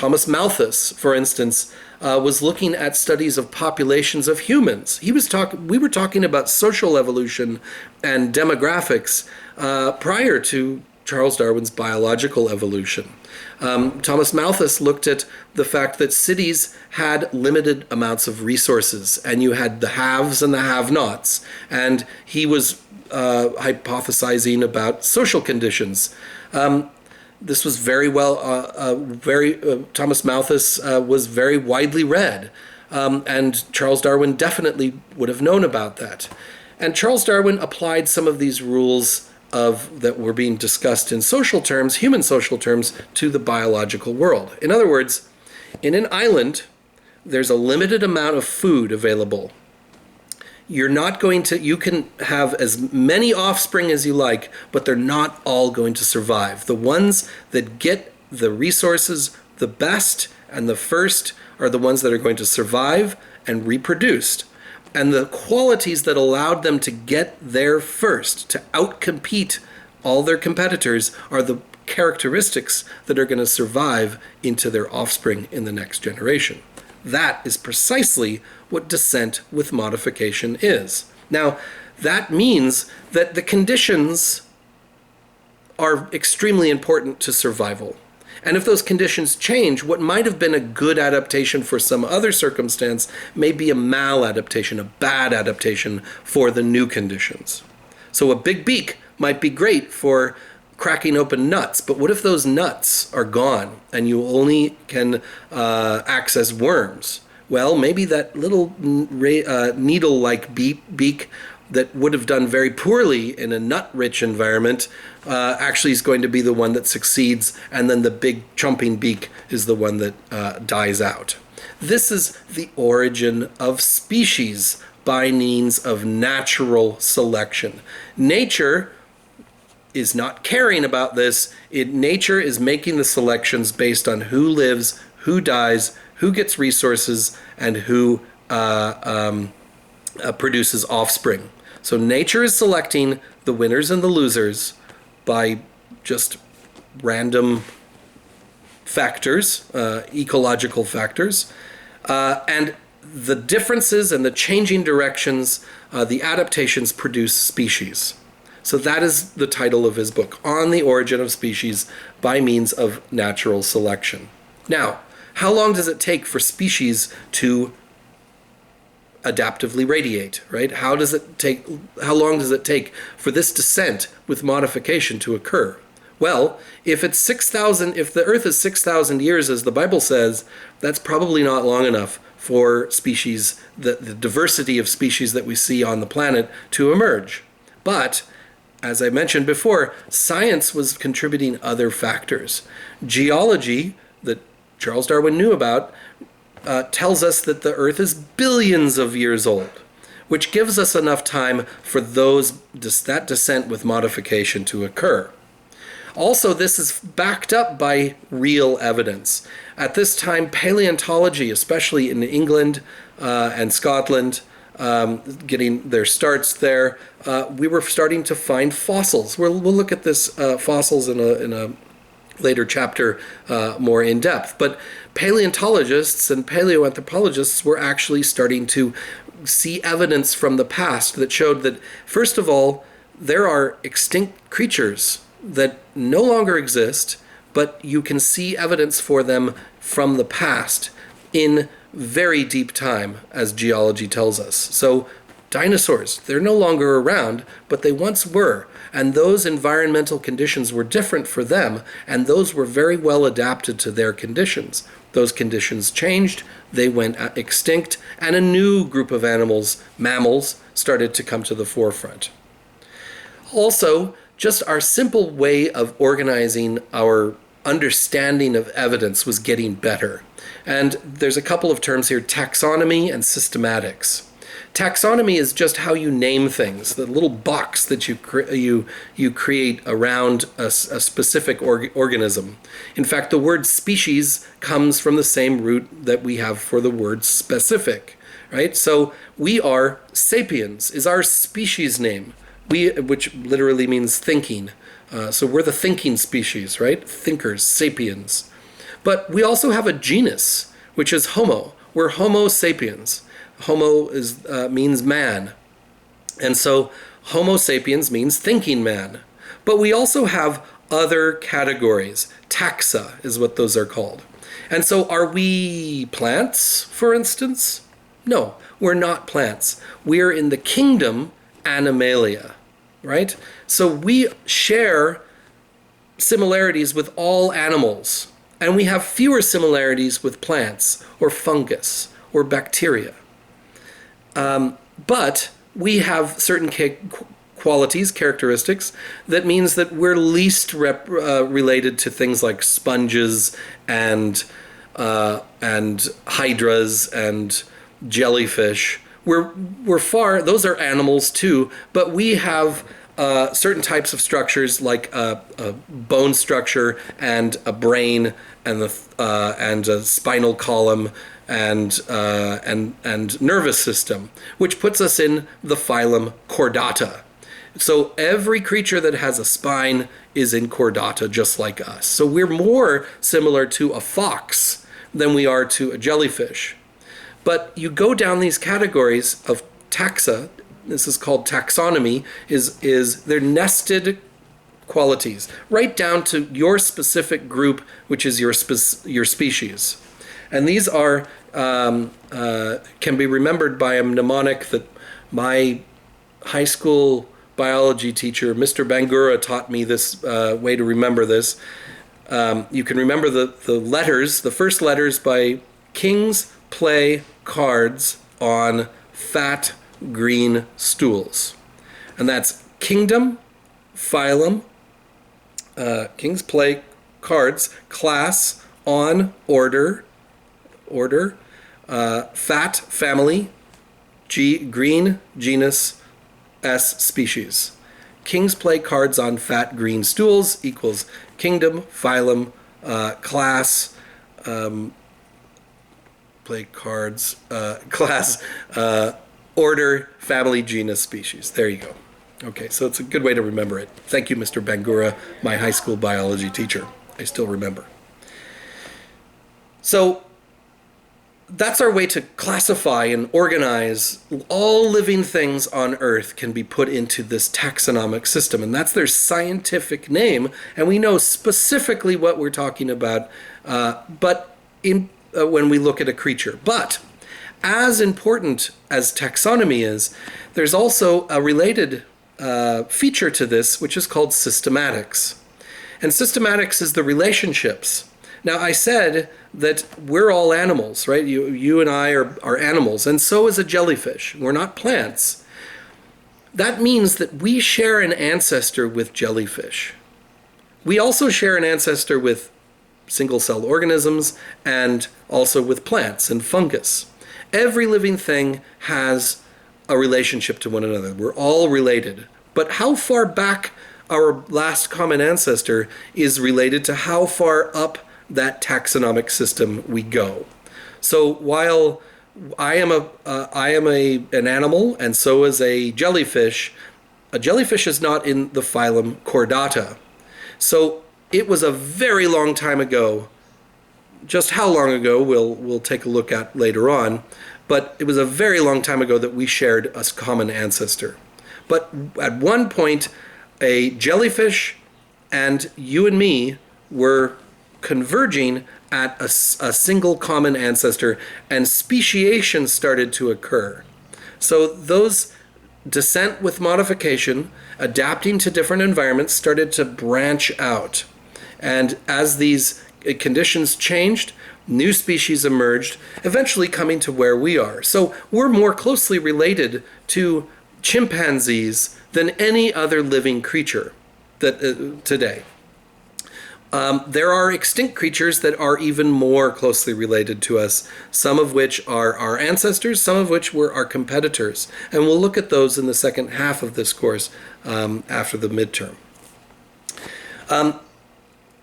Thomas Malthus, for instance, was looking at studies of populations of humans. We were talking about social evolution and demographics prior to Charles Darwin's biological evolution. Thomas Malthus looked at the fact that cities had limited amounts of resources, and you had the haves and the have-nots. And he was hypothesizing about social conditions. This was Thomas Malthus was very widely read, and Charles Darwin definitely would have known about that. And Charles Darwin applied some of these rules that were being discussed in social terms, human social terms, to the biological world. In other words, in an island, there's a limited amount of food available. You can have as many offspring as you like, but they're not all going to survive. The ones that get the resources the best and the first are the ones that are going to survive and reproduce. And the qualities that allowed them to get there first, to outcompete all their competitors, are the characteristics that are going to survive into their offspring in the next generation. That is precisely what descent with modification is. Now, that means that the conditions are extremely important to survival. And if those conditions change, what might have been a good adaptation for some other circumstance may be a maladaptation, a bad adaptation for the new conditions. So a big beak might be great for cracking open nuts, but what if those nuts are gone and you only can access worms? Well, maybe that little needle-like beak that would have done very poorly in a nut-rich environment actually is going to be the one that succeeds, and then the big chomping beak is the one that dies out. This is the origin of species by means of natural selection. Nature is not caring about this. Nature is making the selections based on who lives, who dies, who gets resources, and who produces offspring. So nature is selecting the winners and the losers by just random factors, ecological factors, and the differences and the changing directions, the adaptations produce species. So that is the title of his book, On the Origin of Species by Means of Natural Selection. Now, how long does it take for species to adaptively radiate, right? How long does it take for this descent with modification to occur? Well, if the Earth is 6,000 years, as the Bible says, that's probably not long enough for species, the diversity of species that we see on the planet to emerge. But as I mentioned before, science was contributing other factors. Geology, that Charles Darwin knew about, tells us that the Earth is billions of years old, which gives us enough time for that descent with modification to occur. Also, this is backed up by real evidence. At this time, paleontology, especially in England and Scotland, getting their starts there, we were starting to find fossils. We'll look at this fossils in a later chapter more in depth. But paleontologists and paleoanthropologists were actually starting to see evidence from the past that showed that, first of all, there are extinct creatures that no longer exist, but you can see evidence for them from the past in very deep time, as geology tells us. So dinosaurs, they're no longer around, but they once were. And those environmental conditions were different for them, and those were very well adapted to their conditions. Those conditions changed, they went extinct, and a new group of animals, mammals, started to come to the forefront. Also, just our simple way of organizing our understanding of evidence was getting better. And there's a couple of terms here, taxonomy and systematics. Taxonomy is just how you name things, the little box that you create around a specific organism. In fact, the word species comes from the same root that we have for the word specific, right? So we are sapiens, is our species name, which literally means thinking. So we're the thinking species, right? Thinkers, sapiens. But we also have a genus, which is Homo. We're Homo sapiens. Homo means man. And so Homo sapiens means thinking man. But we also have other categories. Taxa is what those are called. And so are we plants, for instance? No, we're not plants. We're in the kingdom Animalia, right? So we share similarities with all animals, and we have fewer similarities with plants or fungus or bacteria. But we have certain qualities, characteristics, that means that we're least related to things like sponges and hydras and jellyfish. We're far, those are animals too, but we have certain types of structures like a bone structure and a brain and a spinal column and nervous system, which puts us in the phylum Chordata. So every creature that has a spine is in Chordata, just like us. So we're more similar to a fox than we are to a jellyfish. But you go down these categories of taxa, this is called taxonomy, is they're nested qualities, right down to your specific group, which is your species. And these are can be remembered by a mnemonic that my high school biology teacher, Mr. Bangura, taught me this way to remember this. You can remember the letters, the first letters by Kings Play Cards on Fat Green Stools. And that's kingdom, phylum, Kings Play Cards, class, on, order, fat, family, green, genus, S, species. Kings Play Cards on Fat Green Stools equals kingdom, phylum, class, play cards, class, order, family, genus, species. There you go. Okay, so it's a good way to remember it. Thank you, Mr. Bangura, my high school biology teacher. I still remember. So that's our way to classify and organize. All living things on Earth can be put into this taxonomic system, and that's their scientific name, and we know specifically what we're talking about when we look at a creature. But as important as taxonomy is, there's also a related feature to this, which is called systematics. And systematics is the relationships. Now, I said that we're all animals, right? You and I are animals, and so is a jellyfish. We're not plants. That means that we share an ancestor with jellyfish. We also share an ancestor with single-celled organisms and also with plants and fungus. Every living thing has a relationship to one another. We're all related. But how far back our last common ancestor is related to how far up that taxonomic system we go. So while I am an animal, and so is a jellyfish is not in the phylum Chordata. So it was a very long time ago. Just how long ago we'll take a look at later on, but it was a very long time ago that we shared a common ancestor. But at one point, a jellyfish and you and me were converging at a single common ancestor, and speciation started to occur. So those descent with modification, adapting to different environments, started to branch out. And as these conditions changed, new species emerged, eventually coming to where we are. So we're more closely related to chimpanzees than any other living creature today. There are extinct creatures that are even more closely related to us, some of which are our ancestors, some of which were our competitors. And we'll look at those in the second half of this course after the midterm.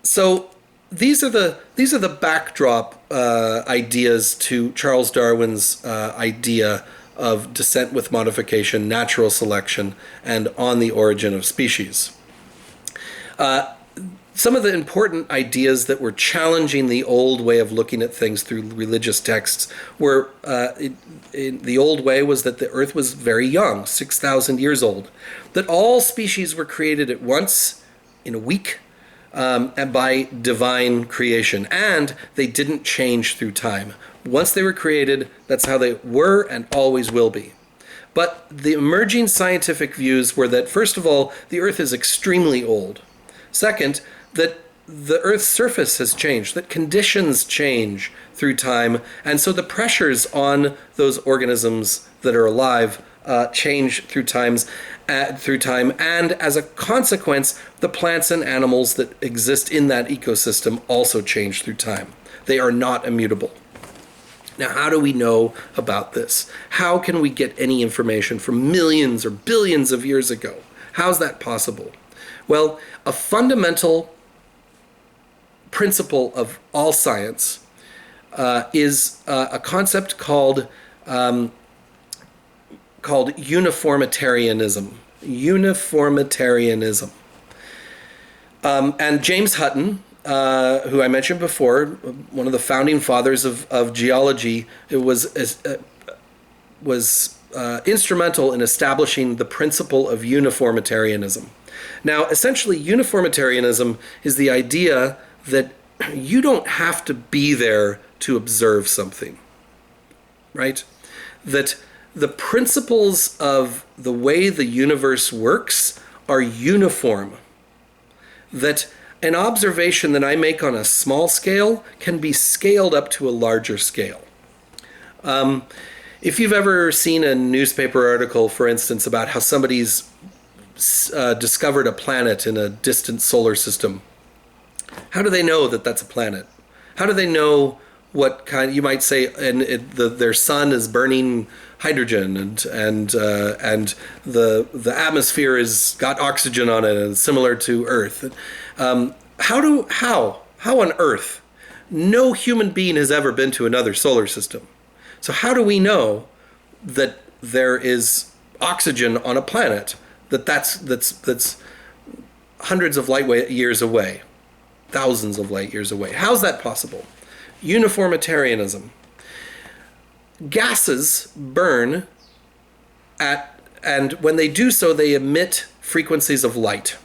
So these are the backdrop ideas to Charles Darwin's idea of descent with modification, natural selection, and on the origin of species. some of the important ideas that were challenging the old way of looking at things through religious texts were, the old way was that the earth was very young, 6,000 years old, that all species were created at once in a week, and by divine creation, and they didn't change through time. Once they were created, that's how they were and always will be. But the emerging scientific views were that, first of all, the earth is extremely old. Second, that the Earth's surface has changed, that conditions change through time, and so the pressures on those organisms that are alive change through time, and as a consequence, the plants and animals that exist in that ecosystem also change through time. They are not immutable. Now, how do we know about this? How can we get any information from millions or billions of years ago? How's that possible? Well, a fundamental principle of all science is a concept called uniformitarianism. Uniformitarianism. And James Hutton, who I mentioned before, one of the founding fathers of geology, was instrumental in establishing the principle of uniformitarianism. Now, essentially, uniformitarianism is the idea that you don't have to be there to observe something, right? That the principles of the way the universe works are uniform. That an observation that I make on a small scale can be scaled up to a larger scale. If you've ever seen a newspaper article, for instance, about how somebody's discovered a planet in a distant solar system, how do they know that that's a planet? How do they know what kind? You might say, their sun is burning hydrogen, and the atmosphere has got oxygen on it, and it's similar to Earth. How on earth? No human being has ever been to another solar system. So how do we know that there is oxygen on a planet that's hundreds of light years away, thousands of light years away? How's that possible? Uniformitarianism. Gases burn and when they do so, they emit frequencies of light.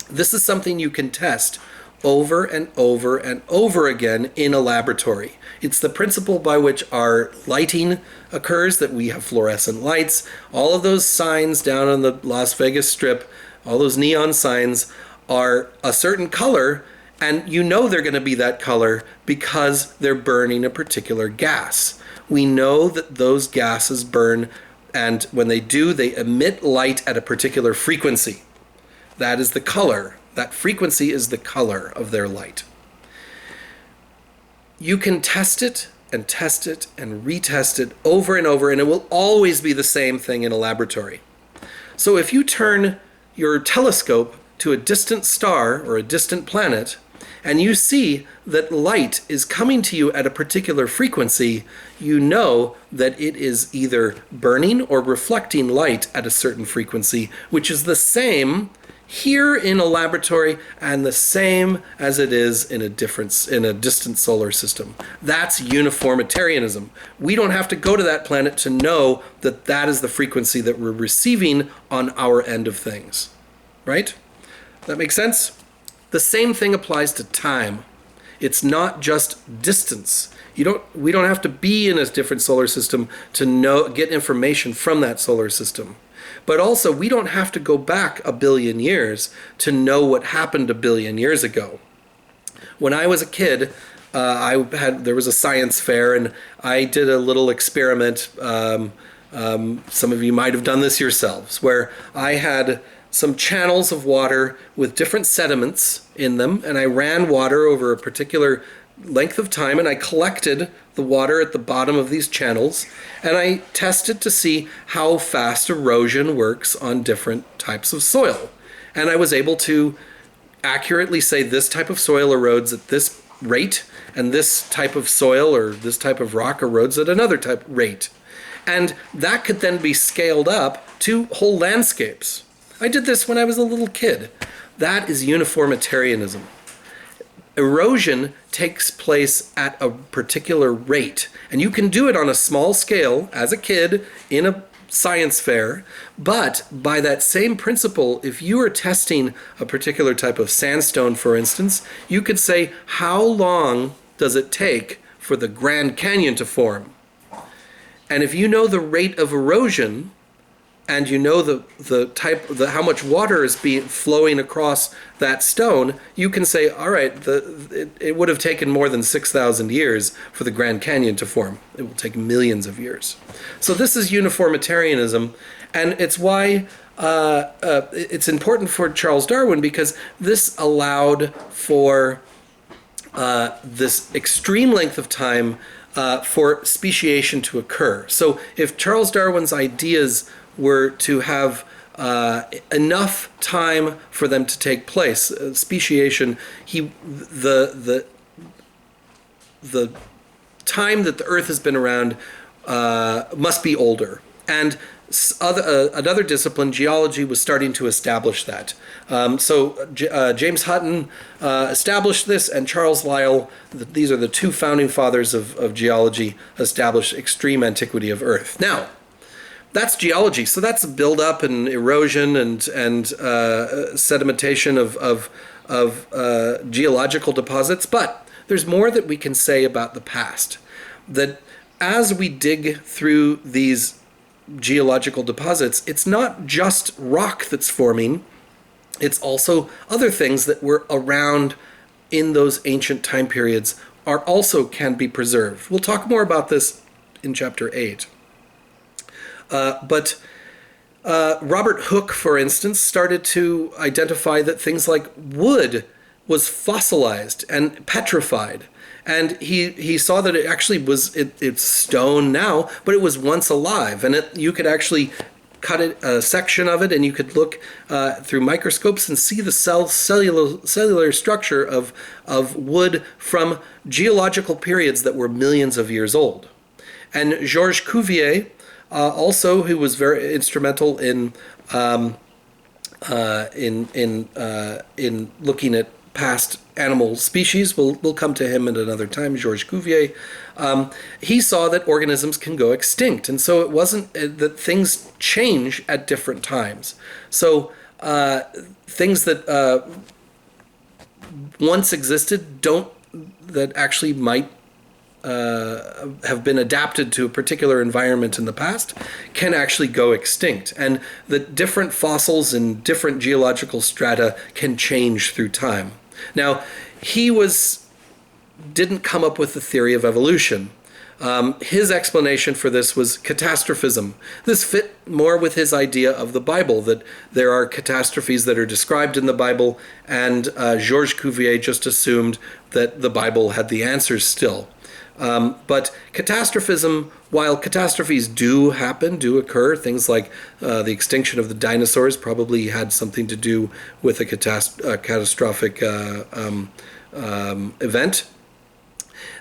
This is something you can test over and over and over again in a laboratory. It's the principle by which our lighting occurs, that we have fluorescent lights. All of those signs down on the Las Vegas Strip, all those neon signs are a certain color, and you know they're going to be that color because they're burning a particular gas. We know that those gases burn, and when they do, they emit light at a particular frequency. That is the color. That frequency is the color of their light. You can test it and retest it over and over, and it will always be the same thing in a laboratory. So if you turn your telescope to a distant star or a distant planet, and you see that light is coming to you at a particular frequency, you know that it is either burning or reflecting light at a certain frequency, which is the same here in a laboratory and the same as it is in a distant solar system. That's uniformitarianism. We don't have to go to that planet to know that that is the frequency that we're receiving on our end of things. Right? That makes sense? The same thing applies to time. It's not just distance. We don't have to be in a different solar system to get information from that solar system. But also, we don't have to go back 1 billion years to know what happened 1 billion years ago. When I was a kid, there was a science fair, and I did a little experiment. Some of you might have done this yourselves, where I had some channels of water with different sediments in them, and I ran water over a particular length of time, and I collected the water at the bottom of these channels, and I tested to see how fast erosion works on different types of soil. And I was able to accurately say this type of soil erodes at this rate, and this type of soil or this type of rock erodes at another type rate. And that could then be scaled up to whole landscapes. I did this when I was a little kid. That is uniformitarianism. Erosion takes place at a particular rate, and you can do it on a small scale as a kid in a science fair, but by that same principle, if you are testing a particular type of sandstone, for instance, you could say, how long does it take for the Grand Canyon to form? And if you know the rate of erosion, and you know how much water is flowing across that stone, you can say, all right, it would have taken more than 6,000 years for the Grand Canyon to form. It will take millions of years. So this is uniformitarianism, and it's why it's important for Charles Darwin, because this allowed for this extreme length of time for speciation to occur. So if Charles Darwin's ideas were to have enough time for them to take place, speciation, the time that the Earth has been around must be older. And another discipline, geology, was starting to establish that. James Hutton established this, and Charles Lyell, these are the two founding fathers of geology, established extreme antiquity of Earth. Now, that's geology. So that's buildup and erosion and sedimentation of geological deposits. But there's more that we can say about the past. That as we dig through these geological deposits, it's not just rock that's forming. It's also other things that were around in those ancient time periods can be preserved. We'll talk more about this in chapter 8. But Robert Hooke, for instance, started to identify that things like wood was fossilized and petrified. And he saw that it actually it's stone now, but it was once alive. And you could actually cut a section of it, and you could look through microscopes and see the cellular structure of wood from geological periods that were millions of years old. And Georges Cuvier, also, who was very instrumental in looking at past animal species, we'll come to him at another time, Georges Cuvier. He saw that organisms can go extinct, and so it wasn't that things change at different times. So things that once existed that actually might have been adapted to a particular environment in the past can actually go extinct, and the different fossils in different geological strata can change through time. Now, he didn't come up with the theory of evolution. His explanation for this was catastrophism. This fit more with his idea of the Bible, that there are catastrophes that are described in the Bible, and Georges Cuvier just assumed that the Bible had the answers still. But catastrophism, while catastrophes do occur, things like the extinction of the dinosaurs probably had something to do with a catastrophic event.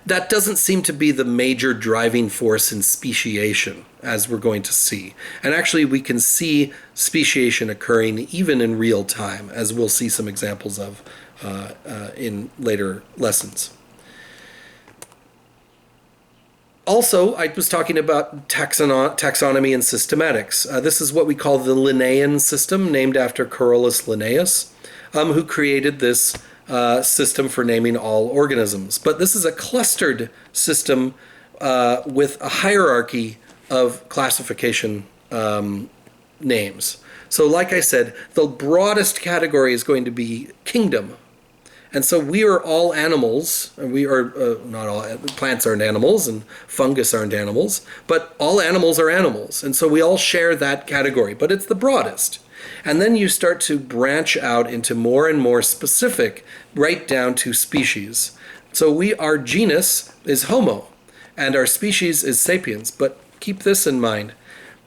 That doesn't seem to be the major driving force in speciation, as we're going to see. And actually, we can see speciation occurring even in real time, as we'll see some examples of in later lessons. Also, I was talking about taxonomy and systematics. This is what we call the Linnaean system, named after Carolus Linnaeus, who created this system for naming all organisms. But this is a clustered system with a hierarchy of classification names. So like I said, the broadest category is going to be kingdom. And so we are all animals. We are not all, plants aren't animals and fungus aren't animals, but all animals are animals. And so we all share that category, but it's the broadest. And then you start to branch out into more and more specific, right down to species. So our genus is Homo, and our species is Sapiens. But keep this in mind.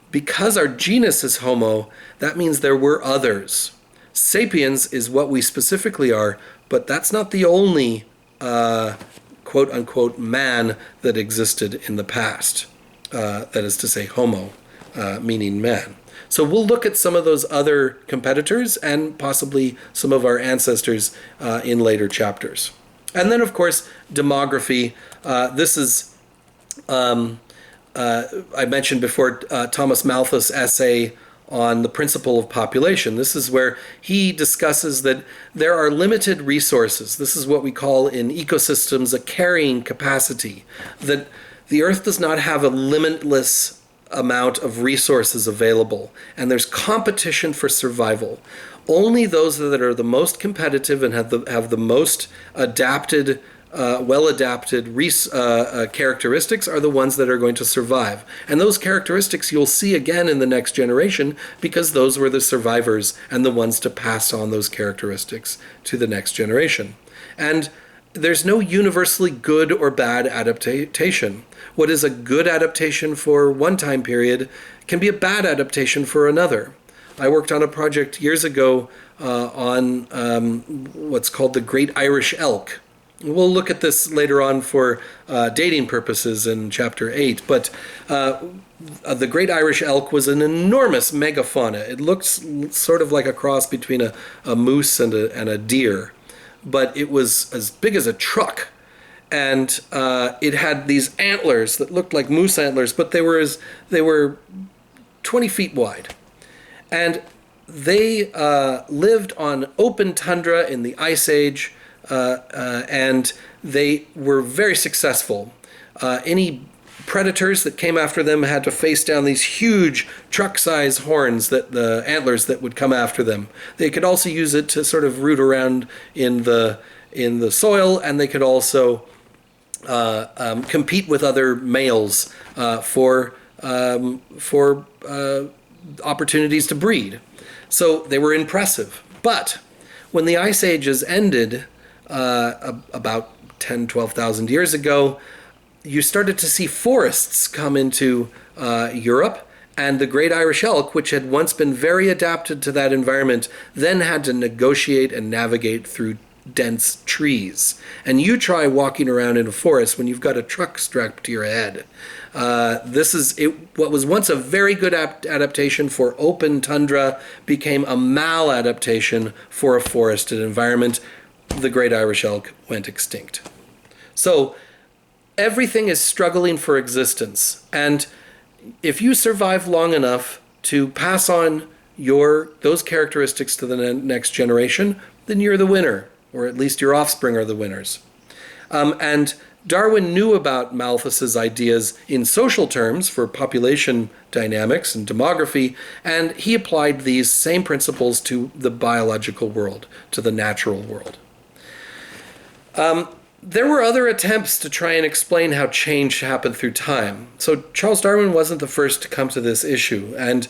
Because our genus is Homo, that means there were others. Sapiens is what we specifically are, but that's not the only quote-unquote man that existed in the past. That is to say, Homo, meaning man. So we'll look at some of those other competitors and possibly some of our ancestors in later chapters. And then, of course, demography. This is, I mentioned before, Thomas Malthus' essay on the principle of population. This is where he discusses that there are limited resources. This is what we call in ecosystems a carrying capacity, that the Earth does not have a limitless amount of resources available, and there's competition for survival. Only those that are the most competitive and have the most adapted, well-adapted characteristics are the ones that are going to survive. And those characteristics you'll see again in the next generation, because those were the survivors and the ones to pass on those characteristics to the next generation. And there's no universally good or bad adaptation. What is a good adaptation for one time period can be a bad adaptation for another. I worked on a project years ago on what's called the Great Irish Elk. We'll look at this later on for dating purposes in Chapter 8, but the Great Irish Elk was an enormous megafauna. It looks sort of like a cross between a moose and a deer, but it was as big as a truck. And it had these antlers that looked like moose antlers, but they were 20 feet wide. And they lived on open tundra in the Ice Age, and they were very successful. Any predators that came after them had to face down these huge truck-sized horns, that the antlers that would come after them. They could also use it to sort of root around in the soil, and they could also compete with other males for opportunities to breed. So they were impressive. But when the Ice Ages ended about 10, 12,000 years ago, you started to see forests come into Europe, and the Great Irish Elk, which had once been very adapted to that environment, then had to negotiate and navigate through dense trees. And you try walking around in a forest when you've got a truck strapped to your head. This is it. What was once a very good adaptation for open tundra became a maladaptation for a forested environment. The Great Irish Elk went extinct. So everything is struggling for existence, and if you survive long enough to pass on those characteristics to the next generation, then you're the winner, or at least your offspring are the winners. And Darwin knew about Malthus's ideas in social terms for population dynamics and demography, and he applied these same principles to the biological world, to the natural world. There were other attempts to try and explain how change happened through time. So Charles Darwin wasn't the first to come to this issue, and